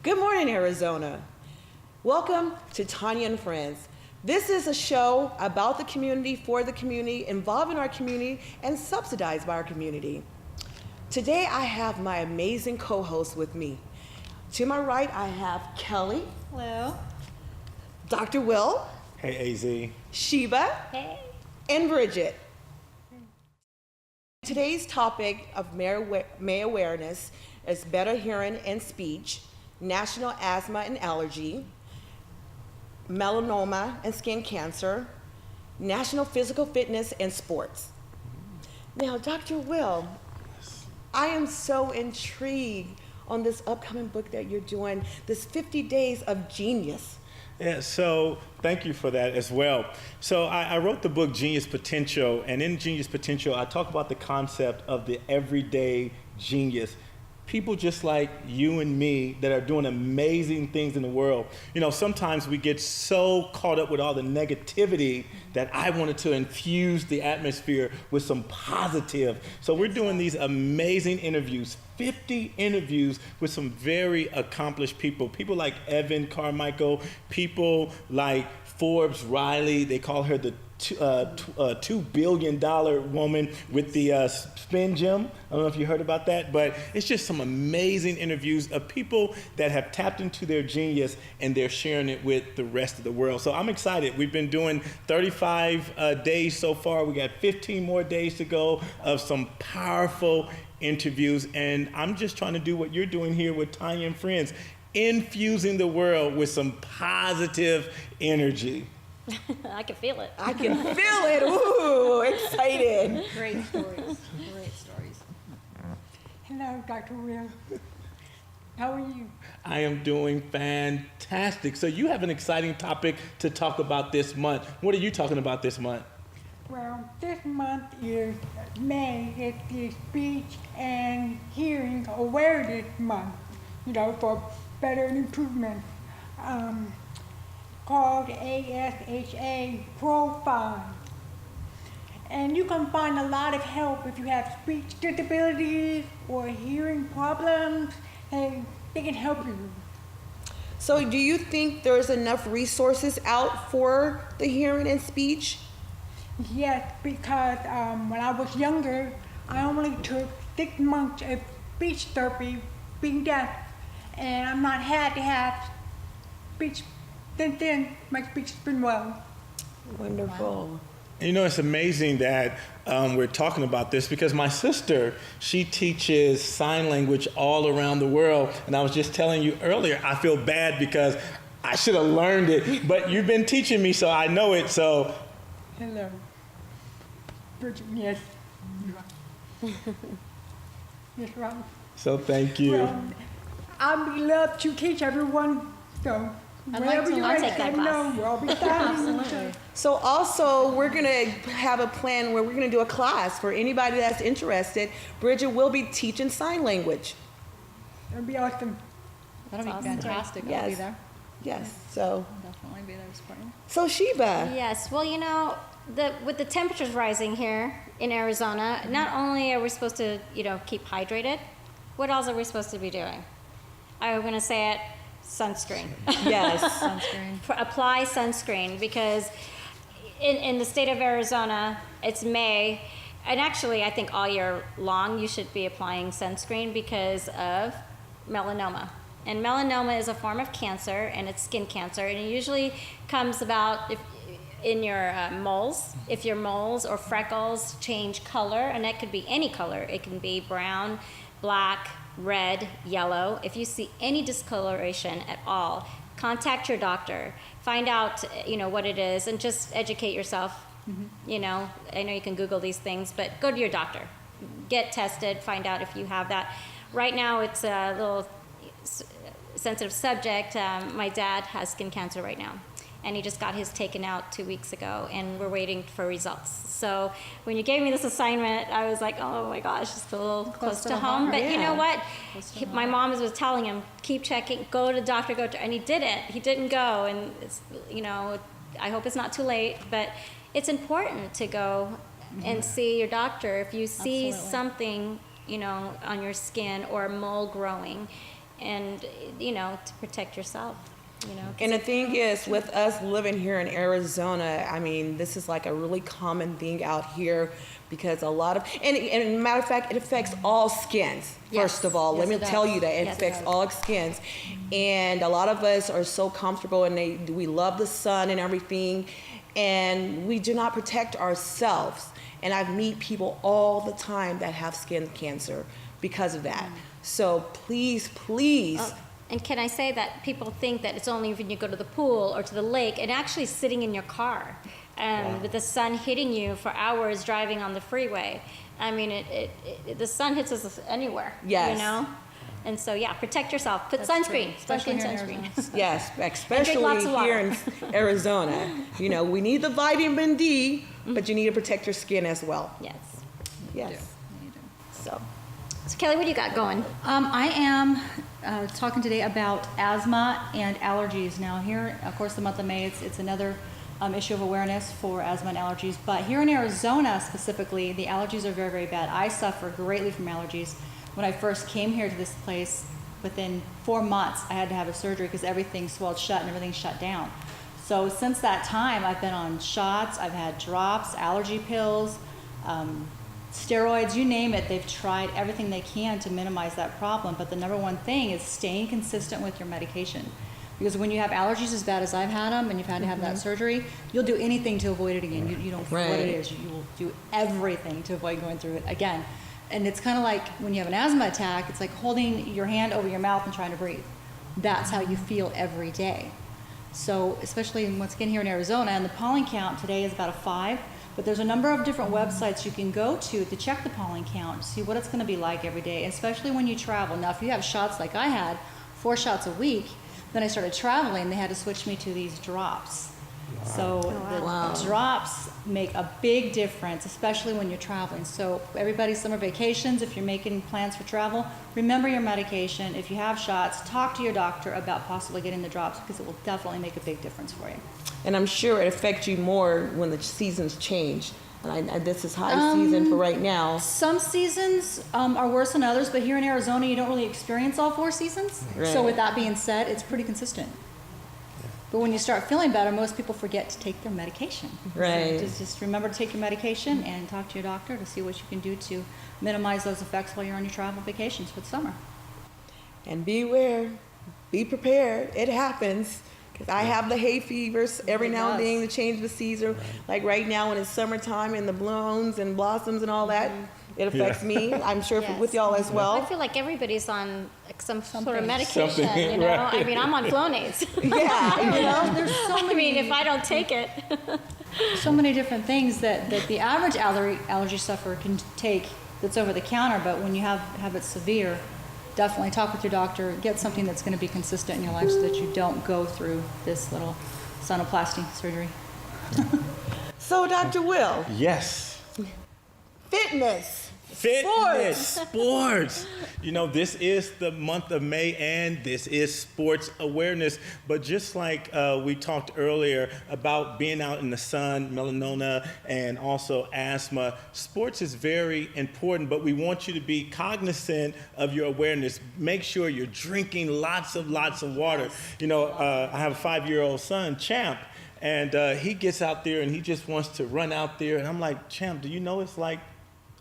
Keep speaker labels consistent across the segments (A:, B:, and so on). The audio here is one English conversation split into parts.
A: Good morning, Arizona. Welcome to Tonia and Friends. This is a show about the community, for the community, involving our community, and subsidized by our community. Today, I have my amazing co-host with me. To my right, I have Kelly.
B: Hello.
A: Dr. Will.
C: Hey, AZ.
A: Sheba.
B: Hey.
A: And Bridget. Today's topic of May awareness is better hearing and speech, national asthma and allergy, melanoma and skin cancer, national physical fitness and sports. Now, Dr. Will, I am so intrigued on this upcoming book that you're doing, this 50 Days of Genius.
C: Yeah, so thank you for that as well. So I wrote the book Genius Potential, and in Genius Potential, I talk about the concept of the everyday genius. People just like you and me that are doing amazing things in the world. You know, sometimes we get so caught up with all the negativity that I wanted to infuse the atmosphere with some positive. So we're doing these amazing interviews, 50 interviews with some very accomplished people. People like Evan Carmichael, people like Forbes Riley. They call her the $2 billion woman with the spin gym. I don't know if you heard about that, but it's just some amazing interviews of people that have tapped into their genius and they're sharing it with the rest of the world. So I'm excited. We've been doing 35 days so far. We got 15 more days to go of some powerful interviews, and I'm just trying to do what you're doing here with Tonia and Friends, infusing the world with some positive energy.
B: I can feel it.
A: I can feel it. Ooh, excited.
B: Great stories. Great stories.
D: Hello, Dr. Will. How are you?
C: I am doing fantastic. So you have an exciting topic to talk about this month. What are you talking about this month?
D: Well, this month is May. It's the Speech and Hearing Awareness Month, for better improvement. Called ASHA Profile. And you can find a lot of help if you have speech disabilities or hearing problems. They can help you.
A: So do you think there's enough resources out for the hearing and speech?
D: Yes, because when I was younger, I only took 6 months of speech therapy being deaf, and I've not had to have speech. Since then, my speech has been well.
A: Wonderful.
B: Wow.
C: You know, it's amazing that we're talking about this because my sister, she teaches sign language all around the world. And I was just telling you earlier, I feel bad because I should have learned it, but you've been teaching me, so I know it, so.
D: Hello. Bridget, yes. Yes, right.
C: So thank you.
D: Well, I love to teach everyone, so.
B: I'll take that class.
D: I'll be Absolutely.
A: So also, we're going to have a plan where we're going to do a class for anybody that's interested. Bridget will be teaching sign language.
D: It'll be awesome.
E: That'll be fantastic.
A: Yes.
E: I'll be there.
A: Yes. So.
E: I'll definitely be there supporting.
A: So Sheba.
B: Yes. Well, with the temperatures rising here in Arizona, not only are we supposed to, keep hydrated, what else are we supposed to be doing? I'm going to say it. Sunscreen.
A: Yes.
E: Sunscreen.
B: Apply sunscreen because in the state of Arizona, it's May, and actually I think all year long you should be applying sunscreen because of melanoma. And melanoma is a form of cancer, and it's skin cancer, and it usually comes about in your moles. If your moles or freckles change color, and that could be any color. It can be brown, black, red, yellow. If you see any discoloration at all, contact your doctor. Find out, what it is, and just educate yourself. Mm-hmm. I know you can Google these things, but go to your doctor. Get tested, find out if you have that. Right now, it's a little sensitive subject. My dad has skin cancer right now, and he just got his taken out 2 weeks ago, and we're waiting for results. So when you gave me this assignment, I was like, oh my gosh, it's a little close to home. But you know what? My mom was telling him, keep checking, go to the doctor, and he didn't. He didn't go, and it's, I hope it's not too late, but it's important to go and see your doctor if you see something, on your skin or a mole growing. and to protect yourself. 'cause
A: And the thing is, with us living here in Arizona, I mean, this is like a really common thing out here because a lot of, and matter of fact, it affects all skins,
B: Yes.
A: first of all.
B: Yes,
A: Let me
B: it does.
A: tell you that. It
B: Yes, it
A: affects
B: does.
A: all skins. And a lot of us are so comfortable and we love the sun and everything, and we do not protect ourselves. And I meet people all the time that have skin cancer because of that. So please, please.
B: And can I say that people think that it's only when you go to the pool or to the lake, and actually sitting in your car with the sun hitting you for hours driving on the freeway. I mean, the sun hits us anywhere,
A: Yes.
B: And so, yeah, protect yourself. Put
E: That's
B: sunscreen,
E: true, especially
B: sunscreen,
E: here in
B: sunscreen.
E: Arizona.
A: Yes,
B: lots
A: especially
B: of
A: here
B: water.
A: in Arizona. We need the vitamin D, but you need to protect your skin as well.
B: Yes.
A: Yes.
B: So Kelly, what do you got going?
E: I am talking today about asthma and allergies. Now here, of course, the month of May, it's another issue of awareness for asthma and allergies. But here in Arizona specifically, the allergies are very, very bad. I suffer greatly from allergies. When I first came here to this place, within 4 months, I had to have a surgery because everything swelled shut and everything shut down. So since that time, I've been on shots, I've had drops, allergy pills, steroids, you name it. They've tried everything they can to minimize that problem. But the number one thing is staying consistent with your medication. Because when you have allergies as bad as I've had them and you've had to have that surgery, you'll do anything to avoid it again. You don't care what it is. You will do everything to avoid going through it again. And it's kind of like when you have an asthma attack, it's like holding your hand over your mouth and trying to breathe. That's how you feel every day. So especially once again here in Arizona, and the pollen count today is about a 5, but there's a number of different websites you can go to check the pollen count, see what it's going to be like every day, especially when you travel. Now, if you have shots like I had, 4 shots a week, then I started traveling, they had to switch me to these drops. So the drops make a big difference, especially when you're traveling. So everybody's summer vacations, if you're making plans for travel, remember your medication. If you have shots, talk to your doctor about possibly getting the drops because it will definitely make a big difference for you.
A: And I'm sure it affects you more when the seasons change. And this is high season for right now.
E: Some seasons are worse than others, but here in Arizona, you don't really experience all 4 seasons.
A: Right.
E: So with that being said, it's pretty consistent. But when you start feeling better, most people forget to take their medication.
A: Right.
E: So just remember to take your medication and talk to your doctor to see what you can do to minimize those effects while you're on your travel vacations for the summer.
A: And beware, be prepared. It happens. Because I have the hay fevers every now and then to change the season. Like right now when it's summertime and the blooms and blossoms and all that, it affects me. I'm sure
B: Yes.
A: with y'all as
B: I
A: well.
B: feel like everybody's on like some sort of
E: Something.
B: medication,
C: Something,
B: right.
C: right.
B: I mean, I'm on Flonase.
A: Yeah,
E: There's so
B: I
E: many,
B: mean, if I don't take it.
E: so many different things that the average allergy sufferer can take that's over the counter, but when you have it severe, definitely talk with your doctor, get something that's going to be consistent in your life so that you don't go through this little sonoplasty surgery.
A: So Dr. Will,
C: Yes.
A: fitness.
C: Fitness, sports. This is the month of May and this is sports awareness. But just like we talked earlier about being out in the sun, melanoma, and also asthma, sports is very important, but we want you to be cognizant of your awareness. Make sure you're drinking lots of water. I have a 5-year-old son, Champ, and he gets out there and he just wants to run out there. And I'm like, Champ, do you know it's like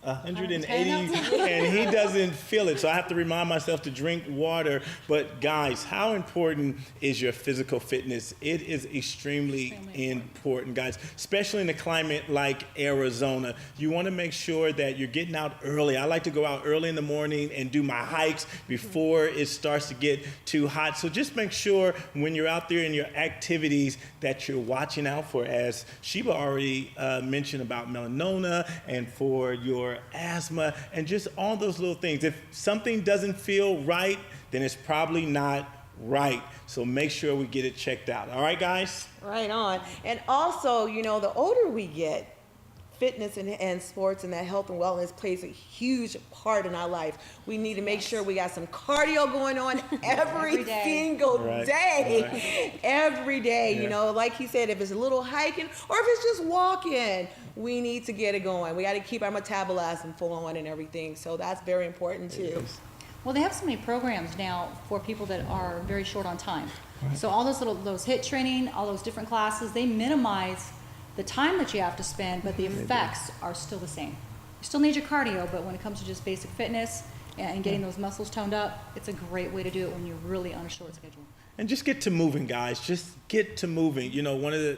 C: 180 and he doesn't feel it. So I have to remind myself to drink water. But guys, how important is your physical fitness? It is extremely important, guys, especially in a climate like Arizona. You want to make sure that you're getting out early. I like to go out early in the morning and do my hikes before it starts to get too hot. So just make sure when you're out there in your activities that you're watching out for, as Sheba already mentioned about melanoma and for your asthma and just all those little things. If something doesn't feel right, then it's probably not right. So make sure we get it checked out. All right, guys?
A: Right on. And also, the older we get, fitness and sports and that health and wellness plays a huge part in our life. We need to make sure we got some cardio going on every
E: day.
A: single
C: Right.
A: day.
C: Right.
A: Every day,
C: Yeah.
A: like he said, if it's a little hiking or if it's just walking, we need to get it going. We got to keep our metabolism full on and everything. So that's very important too.
E: Well, they have so many programs now for people that are very short on time. So all those HIIT training, all those different classes, they minimize the time that you have to spend, but the effects are still the same. You still need your cardio, but when it comes to just basic fitness and getting those muscles toned up, it's a great way to do it when you're really on a short schedule.
C: And just get to moving, guys. Just get to moving. You know, one of the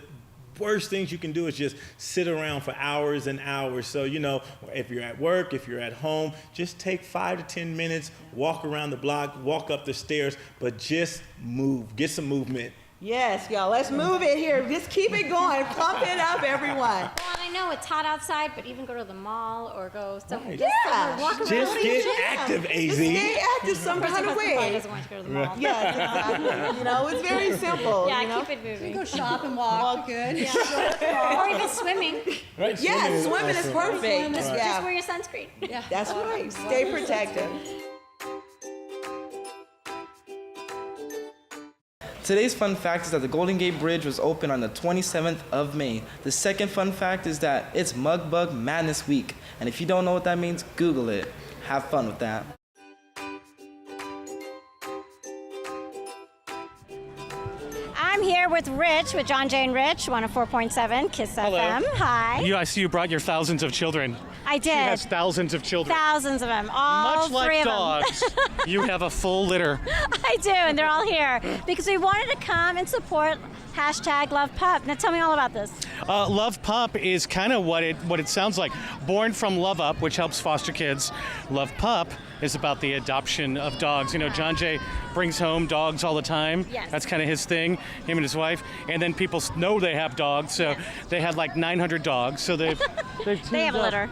C: worst things you can do is just sit around for hours and hours. So, you know, if you're at work, if you're at home, just take 5 to 10 minutes, walk around the block, walk up the stairs, but just move. Get some movement.
A: Yes, y'all, let's move it here. Just keep it going. Pump it up, everyone.
B: Well, and I know it's hot outside, but even go to the mall or go somewhere.
C: Right.
B: Just
A: Yeah.
B: somewhere, walk around.
C: Just get
A: Yeah.
C: active,
A: Just
C: AZ.
A: stay active some kind of
B: Probably
A: way.
B: doesn't want to go to the mall.
A: Yes, exactly. You know, it's very simple.
B: Yeah,
A: you know?
B: keep it moving.
E: Go shop and walk. Good.
B: Or even swimming.
C: Right?
A: Yes, swimming is
C: awesome.
A: perfect.
B: Just
A: Yeah,
B: wear your sunscreen.
E: Yeah.
A: that's right. Stay protected.
F: Today's fun fact is that the Golden Gate Bridge was opened on the 27th of May. The second fun fact is that it's Mug Bug Madness Week. And if you don't know what that means, Google it. Have fun with that.
B: I'm here with Rich, with John Jay and Rich, 104.7 KISS FM. Hi.
G: I see you brought your thousands of children.
B: I did.
G: She has thousands of children.
B: Thousands of them. All
G: Much
B: three
G: like
B: of
G: dogs, you have a full litter.
B: them. I do, and they're all here because we wanted to come and support hashtag Love Pup. Now tell me all about this.
G: Love Pup is kind of what it sounds like. Born from Love Up, which helps foster kids. Love Pup is about the adoption of dogs. You know, John Jay brings home dogs all the time.
B: Yes.
G: That's kind of his thing, him and his wife. And then people know they have dogs, so they had like 900 dogs. So they've teamed
B: They have a
G: up.
B: litter.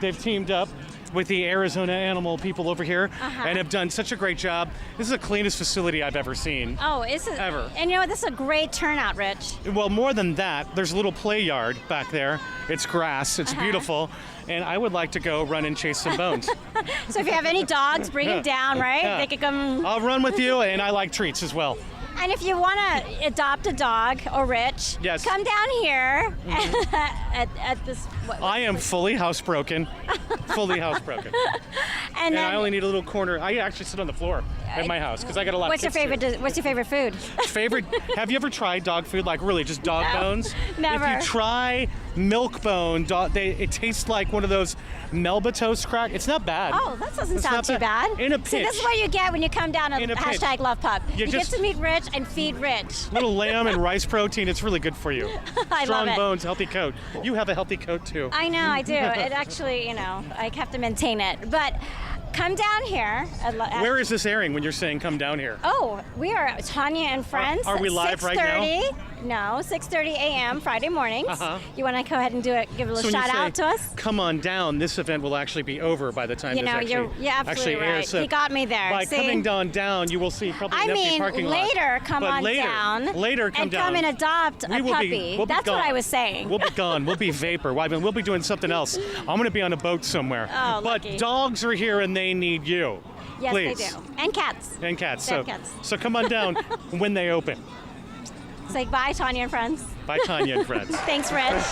G: They've teamed up with the Arizona animal people over here and have done such a great job. This is the cleanest facility I've ever seen.
B: Oh, is it?
G: Ever.
B: And you know what? This is a great turnout, Rich.
G: Well, more than that, there's a little play yard back there. It's grass. It's beautiful. And I would like to go run and chase some bones.
B: So if you have any dogs, bring them down, right?
G: Yeah.
B: They could come.
G: I'll run with you, and I like treats as well.
B: And if you want to adopt a dog or Rich,
G: Yes.
B: come down here at this.
G: I am fully housebroken. Fully housebroken.
B: And
G: And
B: then,
G: I only need a little corner. I actually sit on the floor at my house because I got a lot
B: what's your
G: of kids
B: favorite? What's your favorite food?
G: Favorite? Have you ever tried dog food? Like really, just dog
B: No,
G: bones?
B: never.
G: If you try milk bone, it tastes like one of those Melba toast crack. It's not bad.
B: Oh, that doesn't
G: It's
B: sound
G: not
B: too bad.
G: In a
B: See, this
G: pinch.
B: is what you get when you come down to
G: In a pinch.
B: hashtag Love Pup. You get
G: just-
B: to meet Rich and feed Rich.
G: Little lamb and rice protein. It's really good for you.
B: I
G: Strong
B: love it.
G: bones, healthy coat. You have a healthy coat too.
B: I know, I do. It actually, you know, I have to maintain it. But come down here.
G: Where is this airing when you're saying come down here?
B: Oh, we are Tonia and Friends.
G: Are we live right now?
B: 6:30. No, 6:30 a.m. Friday mornings.
G: Uh-huh.
B: You want to go ahead and give a
G: So
B: little
G: when
B: shout
G: you say,
B: out to us?
G: Come on down. This event will actually be over by the time
B: You
G: this
B: know,
G: actually,
B: you're absolutely
G: actually airs.
B: right.
G: So
B: He got me there.
G: By
B: See?
G: coming down, you will see probably
B: I
G: an empty
B: mean,
G: parking lot.
B: later come
G: But
B: on
G: later,
B: down.
G: Later come
B: and
G: down.
B: come and adopt a
G: We will
B: puppy.
G: we'll be
B: That's what
G: gone.
B: I was saying.
G: We'll be gone. We'll be vapor. Well, I mean, we'll be doing something else. I'm going to be on a boat somewhere.
B: Oh,
G: but
B: lucky.
G: dogs are here and they need you.
B: Yes,
G: Please.
B: they do. And cats.
G: And cats.
B: They
G: So,
B: have cats.
G: so come on down when they open.
B: Say bye, Tonia and Friends.
G: Bye, Tonia and friends.
B: Thanks, Rich.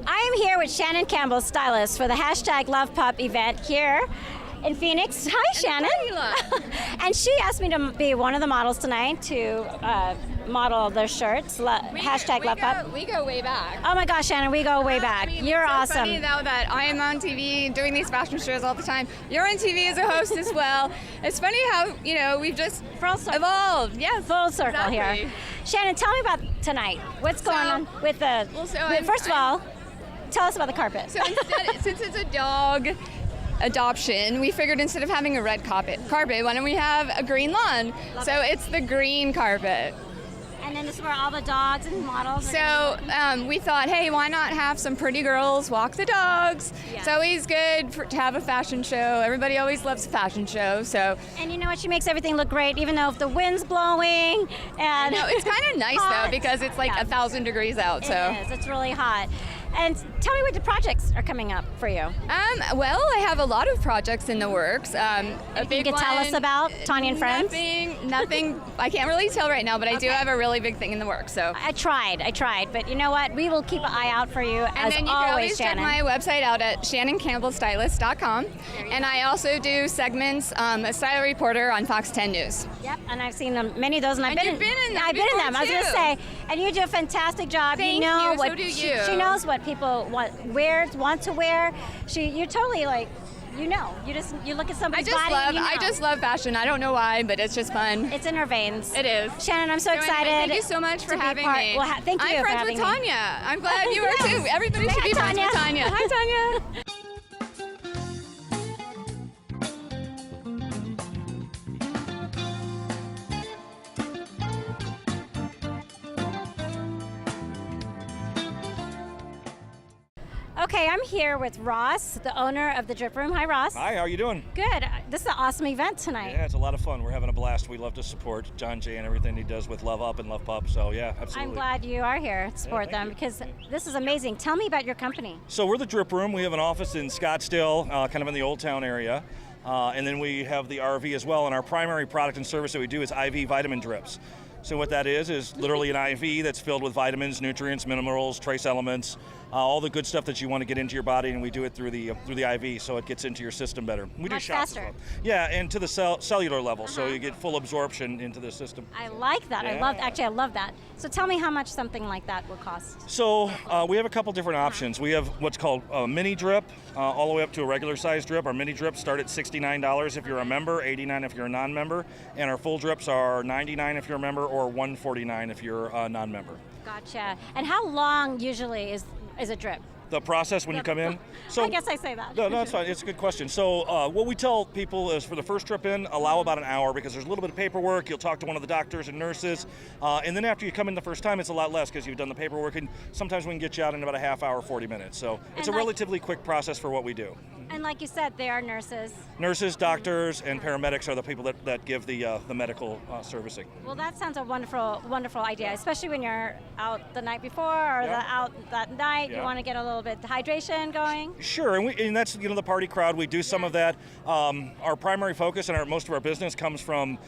B: I am here with Shannon Campbell, stylist, for the hashtag Love Pup event here in Phoenix. Hi, Shannon. And she asked me to be one of the models tonight to model their shirts. Hashtag Love Pup.
H: We go way back.
B: Oh my gosh, Shannon, we go way back.
H: I mean,
B: You're
H: it's so
B: awesome.
H: funny though that I am on TV doing these fashion shows all the time. You're on TV as a host as well. It's funny how we've just
B: Full circle.
H: evolved. Yes,
B: Full circle
H: exactly.
B: here. Shannon, tell me about tonight. What's going on with the?
H: well, so
B: first of all, tell us about the carpet.
H: So instead, since it's a dog adoption, we figured instead of having a red carpet, why don't we have a green lawn? It's the green carpet.
B: And then this is where all the dogs and models
H: So we thought, hey, why not have some pretty girls walk the dogs?
B: Yeah.
H: It's always good to have a fashion show. Everybody always loves a fashion show. So
B: And you know what? She makes everything look great, even though if the wind's blowing. And
H: it's kind of nice
B: hot.
H: though because it's like 1,000 degrees out.
B: It
H: So
B: is. It's really hot. And tell me what the projects are coming up for you.
H: well, I have a lot of projects in the works. A big
B: you could tell us
H: one-
B: about Tonia and Friends?
H: Nothing. I can't really tell right now, but I do have a really big thing in the works. So.
B: I tried, but you know what? We will keep an eye out for you
H: And
B: as
H: then you can
B: always,
H: always check
B: Shannon.
H: my website out at shannoncampbellstylist.com. And I also do segments, a style reporter on Fox 10 News.
B: Yep, and I've seen many of those, and I've
H: And you've been in them
B: I've been in them. I was
H: before,
B: going to
H: too.
B: say, and you do a fantastic job.
H: Thank
B: you know
H: you,
B: what
H: so do
B: she
H: you.
B: knows what people want to wear. You're totally like, you look at somebody's body. And
H: I just love fashion. I don't know why, but it's just fun.
B: It's in her veins.
H: It is.
B: Shannon, I'm so
H: Anyway,
B: excited.
H: Thank you so much for
B: to be
H: having
B: part-
H: me.
B: Well, thank you
H: I'm
B: for
H: friends
B: having
H: with
B: me.
H: Tonia. I'm glad you are
B: Yes.
H: too. Everybody
B: Say
H: should
B: hi,
H: be friends with
B: Tonia.
H: Tonia. Hi, Tonia.
B: Okay, I'm here with Ross, the owner of the Drip Room. Hi, Ross.
I: Hi, how are you doing?
B: Good. This is an awesome event tonight.
I: Yeah, it's a lot of fun. We're having a blast. We love to support John Jay and everything he does with Love Up and Love Pup. So yeah, absolutely.
B: I'm glad you are here to support
I: thank
B: them
I: you.
B: because this is amazing. Tell me about your company.
I: So we're the Drip Room. We have an office in Scottsdale, kind of in the Old Town area. And then we have the RV as well. And our primary product and service that we do is IV vitamin drips. So what that is literally an IV that's filled with vitamins, nutrients, minerals, trace elements, all the good stuff that you want to get into your body, and we do it through the IV, so it gets into your system better. We do
B: Much
I: shots
B: faster.
I: as well. Yeah, and to the cellular level, so you get full absorption into the system.
B: I like that. I love that. So tell me how much something like that will cost.
I: So we have a couple different options. We have what's called a mini drip, all the way up to a regular size drip. Our mini drips start at $69 if you're a member, $89 if you're a non-member, and our full drips are $99 if you're a member, or $149 if you're a non-member.
B: Gotcha. And how long usually is a drip?
I: The process when you come in?
B: I guess I say that.
I: No, that's fine. It's a good question. So what we tell people is for the first trip in, allow about an hour because there's a little bit of paperwork. You'll talk to one of the doctors and nurses. And then after you come in the first time, it's a lot less because you've done the paperwork. And sometimes we can get you out in about a half hour, 40 minutes. So it's a relatively quick process for what we do.
B: And like you said, they are nurses.
I: Nurses, doctors, and paramedics are the people that give the medical servicing.
B: Well, that sounds a wonderful, wonderful idea, especially when you're out the night before or out that night. You want to get a little bit of hydration going.
I: Sure, and that's the party crowd. We do some of that. Our primary focus and most of our business comes from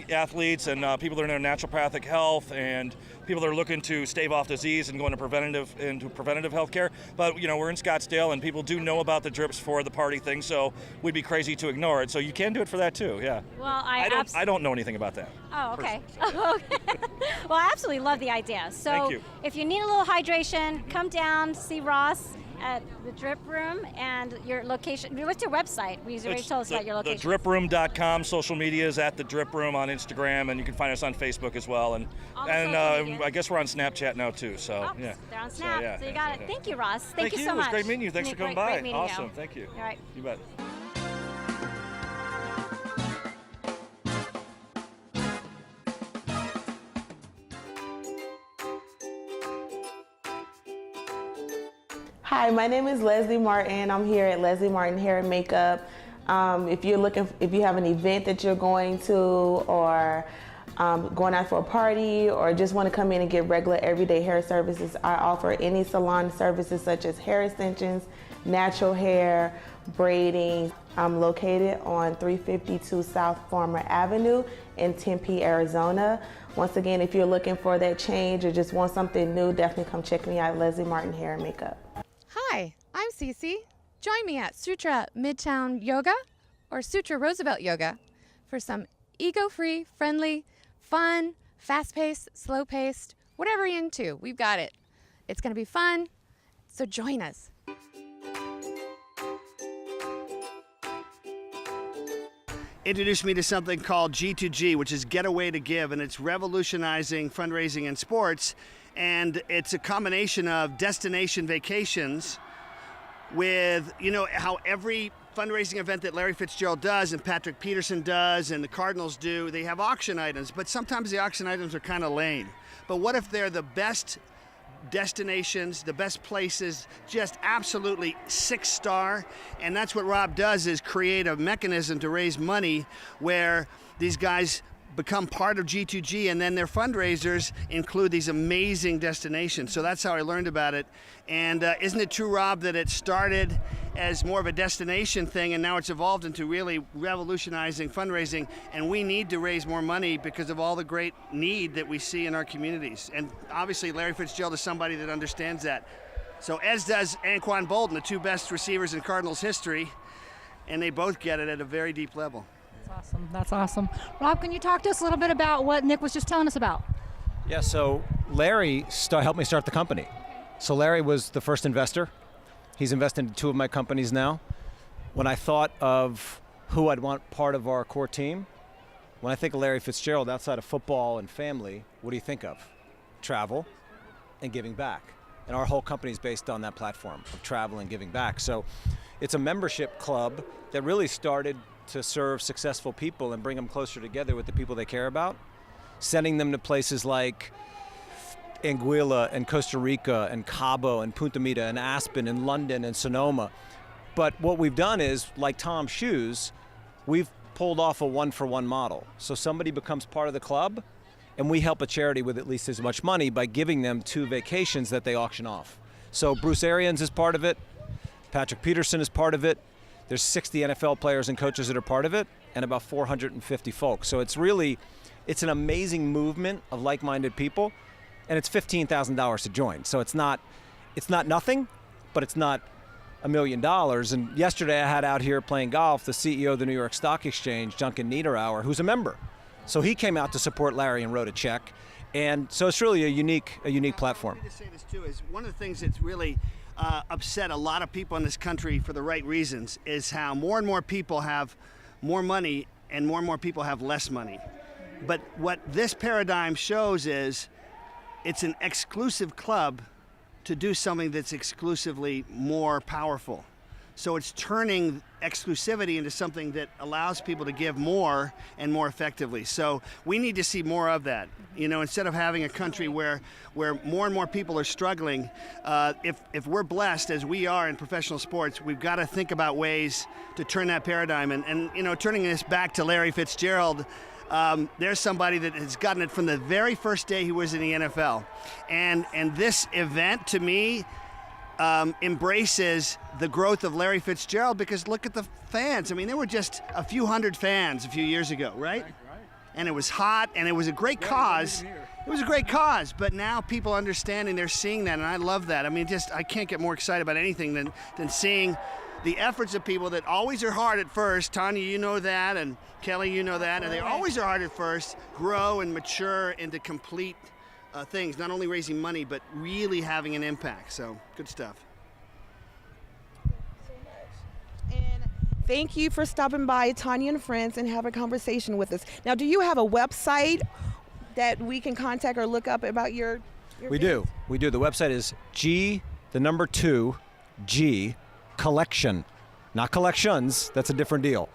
I: athletes and people that are in naturopathic health and people that are looking to stave off disease and go into preventative health care. But we're in Scottsdale and people do know about the drips for the party thing, so we'd be crazy to ignore it. So you can do it for that too. Yeah.
B: Well,
I: I don't know anything about that.
B: Oh, okay. Well, I absolutely love the idea. So
I: Thank you.
B: if you need a little hydration, come down, see Ross at the Drip Room and your location. What's your website? You already told us about your location.
I: TheDripRoom.com. Social media is at The Drip Room on Instagram, and you can find us on Facebook as well. And
B: All the social media.
I: I guess we're on Snapchat now too. So
B: Oh,
I: yeah.
B: they're on Snap. So you got it.
I: yeah.
B: Thank you, Ross. Thank you so
I: It
B: much.
I: was great meeting you. Thanks for coming
B: Great
I: by.
B: meeting you.
I: Awesome. Thank you.
B: All right.
I: You bet.
J: Hi, my name is Leslie Martin. I'm here at Leslie Martin Hair and Makeup. If you have an event that you're going to, or going out for a party, or just want to come in and get regular everyday hair services, I offer any salon services such as hair extensions, natural hair, braiding. I'm located on 352 South Farmer Avenue in Tempe, Arizona. Once again, if you're looking for that change or just want something new, definitely come check me out at Leslie Martin Hair and Makeup.
K: Hi, I'm Cece. Join me at Sutra Midtown Yoga or Sutra Roosevelt Yoga for some ego-free, friendly, fun, fast-paced, slow-paced, whatever you're into, we've got it. It's going to be fun, so join us.
L: Introduced me to something called G2G, which is Get Away to Give, and it's revolutionizing fundraising in sports. And it's a combination of destination vacations with, you know, how every fundraising event that Larry Fitzgerald does and Patrick Peterson does and the Cardinals do, they have auction items, but sometimes the auction items are kind of lame. But what if they're the best destinations, the best places, just absolutely 6-star? And that's what Rob does, is create a mechanism to raise money where these guys become part of G2G, and then their fundraisers include these amazing destinations. So that's how I learned about it. And isn't it true, Rob, that it started as more of a destination thing, and now it's evolved into really revolutionizing fundraising, and we need to raise more money because of all the great need that we see in our communities. And obviously Larry Fitzgerald is somebody that understands that. So as does Anquan Bolden, the two best receivers in Cardinals history, and they both get it at a very deep level.
M: That's awesome. That's awesome. Rob, can you talk to us a little bit about what Nick was just telling us about?
N: Yeah, so Larry helped me start the company. So Larry was the first investor. He's invested in 2 of my companies now. When I thought of who I'd want part of our core team, when I think of Larry Fitzgerald, outside of football and family, what do you think of? Travel and giving back. And our whole company is based on that platform of travel and giving back. So it's a membership club that really started to serve successful people and bring them closer together with the people they care about, sending them to places like Anguilla and Costa Rica and Cabo and Punta Mita and Aspen and London and Sonoma. But what we've done is, like Tom's Shoes, we've pulled off a 1-for-1 model. So somebody becomes part of the club, and we help a charity with at least as much money by giving them 2 vacations that they auction off. So Bruce Arians is part of it, Patrick Peterson is part of it, there's 60 NFL players and coaches that are part of it, and about 450 folks. So it's an amazing movement of like-minded people, and it's $15,000 to join. So it's not nothing, but it's not $1 million. And yesterday I had out here playing golf the CEO of the New York Stock Exchange, Duncan Niederauer, who's a member. So he came out to support Larry and wrote a check. And so it's really a unique platform.
L: Let me just say this too, is one of the things that's really upset a lot of people in this country for the right reasons is how more and more people have more money and more people have less money. But what this paradigm shows is it's an exclusive club to do something that's exclusively more powerful. So it's turning exclusivity into something that allows people to give more and more effectively. So we need to see more of that. You know, instead of having a country where more and more people are struggling, if we're blessed as we are in professional sports, we've got to think about ways to turn that paradigm. And you know, turning this back to Larry Fitzgerald, there's somebody that has gotten it from the very first day he was in the NFL. And this event, to me, embraces the growth of Larry Fitzgerald, because look at the fans. I mean, there were just a few hundred fans a few years ago, right? And it was hot, and it was a great cause. It was a great cause, but now people understanding, they're seeing that, and I love that. I mean, I can't get more excited about anything than seeing the efforts of people that always are hard at first. Tonia, you know that, and Kelly, you know that, and they always are hard at first, grow and mature into complete things, not only raising money, but really having an impact. So, good stuff.
A: And thank you for stopping by Tonia and Friends and have a conversation with us. Now, do you have a website that we can contact or look up about your
N: We do. The website is G Collection, not collections, that's a different deal.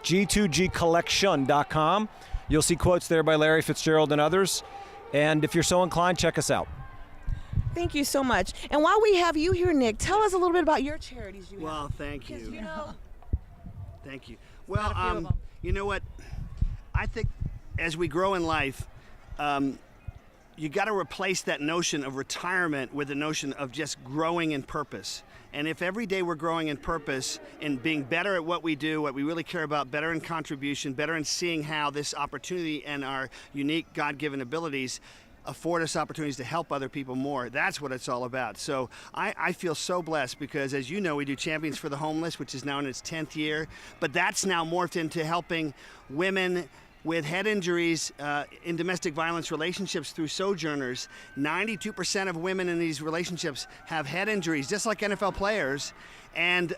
N: G2Gcollection.com. You'll see quotes there by Larry Fitzgerald and others. And if you're so inclined, check us out.
A: Thank you so much. And while we have you here, Nick, tell us a little bit about your charities you have.
L: Well, thank you.
A: You know,
L: Thank you. Well, you know what? I think as we grow in life, you got to replace that notion of retirement with the notion of just growing in purpose. And if every day we're growing in purpose and being better at what we do, what we really care about, better in contribution, better in seeing how this opportunity and our unique God-given abilities afford us opportunities to help other people more. That's what it's all about. So I feel so blessed because, as you know, we do Champions for the Homeless, which is now in its 10th year. But that's now morphed into helping women with head injuries in domestic violence relationships through Sojourners. 92% of women in these relationships have head injuries, just like NFL players. And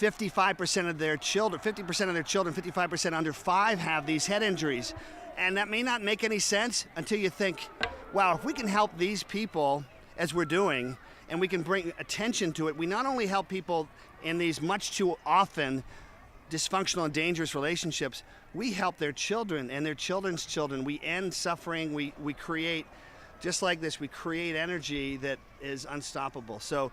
L: 55% of their children, 55% under 5 have these head injuries. And that may not make any sense until you think, wow, if we can help these people, as we're doing, and we can bring attention to it, we not only help people in these much too often dysfunctional and dangerous relationships, we help their children and their children's children. We end suffering. We create, just like this, we create energy that is unstoppable. So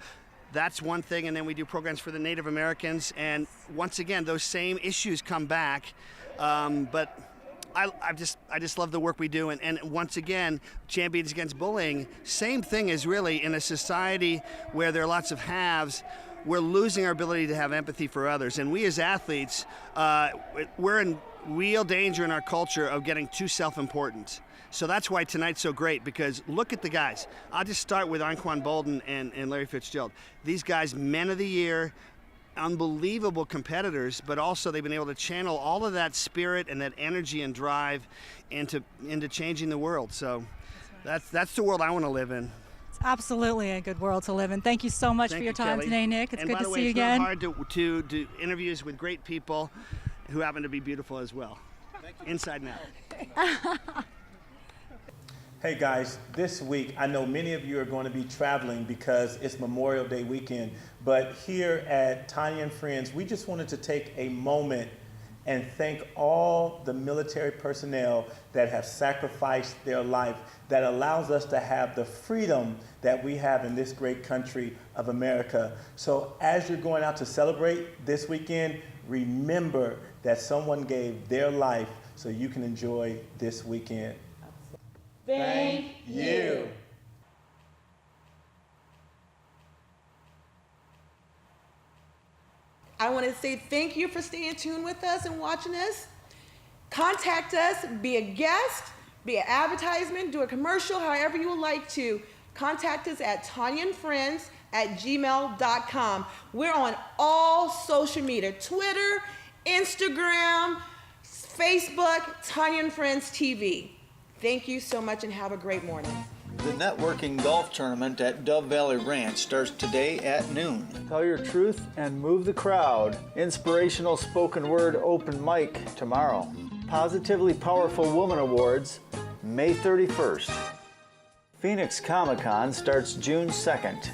L: that's one thing, and then we do programs for the Native Americans, and once again, those same issues come back, but I just love the work we do, and once again, Champions Against Bullying, same thing is really in a society where there are lots of haves, we're losing our ability to have empathy for others, and we as athletes, we're in real danger in our culture of getting too self-important. So that's why tonight's so great, because look at the guys. I'll just start with Anquan Bolden and Larry Fitzgerald. These guys, men of the year, unbelievable competitors, but also they've been able to channel all of that spirit and that energy and drive into changing the world. So that's the world I want to live in.
M: It's absolutely a good world to live in. Thank you so much for your time today, Nick. It's good to see you again.
L: And by the way, it's not hard to do interviews with great people who happen to be beautiful as well. Inside and out.
C: Hey guys, this week I know many of you are going to be traveling because it's Memorial Day weekend, but here at Tonia and Friends, we just wanted to take a moment and thank all the military personnel that have sacrificed their life that allows us to have the freedom that we have in this great country of America. So as you're going out to celebrate this weekend, remember that someone gave their life so you can enjoy this weekend. Thank you.
A: I want to say thank you for staying tuned with us and watching us. Contact us, be a guest, be an advertisement, do a commercial, however you would like to. Contact us at toniaandfriends@gmail.com. We're on all social media, Twitter, Instagram, Facebook, Tonia and Friends TV. Thank you so much and have a great morning.
O: The networking golf tournament at Dove Valley Ranch starts today at noon.
P: Tell your truth and move the crowd. Inspirational spoken word open mic tomorrow. Positively Powerful Woman Awards May 31st. Phoenix Comic-Con starts June 2nd.